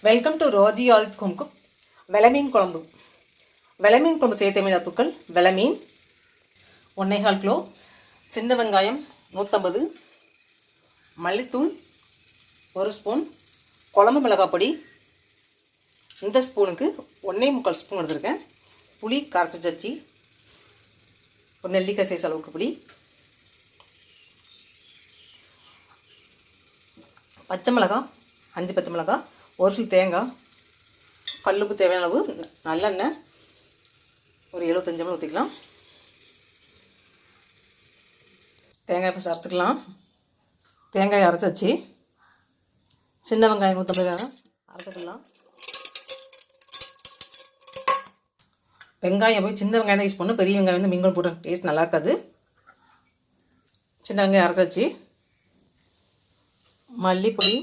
Welcome to Roji Adith home cook. வெளமீன் குழம்பு. வெளமீன் குழம்பு செய்ய தேவையான பொருட்கள்: வெளமீன் 1.25 கிலோ, சின்ன வெங்காயம் 150, மல்லித்தூள் 1 ஸ்பூன், குழம்பு மிளகாய் பொடி இந்த ஸ்பூனுக்கு 1.25 ஸ்பூன் எடுத்துருக்கேன், புளி கரைச்சி சச்சி, ஒரு நெல்லிக்காய் சைஸ் அளவுக்கு புளி, பச்சை மிளகாய் 5 பச்சை மிளகாய், ஒரு சில தேங்காய், கல்லுப்பு தேவையான அளவு நல்லெண்ணெய் ஒரு 75 ml ஊற்றிக்கலாம். தேங்காய் பசை அரைச்சிக்கலாம். தேங்காய் அரைச்சி வச்சு சின்ன வெங்காயம் 150 கிராம் அரைச்சிக்கலாம். வெங்காயம் போய் சின்ன வெங்காயம் தான் யூஸ் பண்ணணும், பெரிய வெங்காயம் வந்து மீன்குழம்பு போட்டு டேஸ்ட் நல்லா இருக்காது. சின்ன வெங்காயம் அரைச்சி வச்சு மல்லிப்பொடி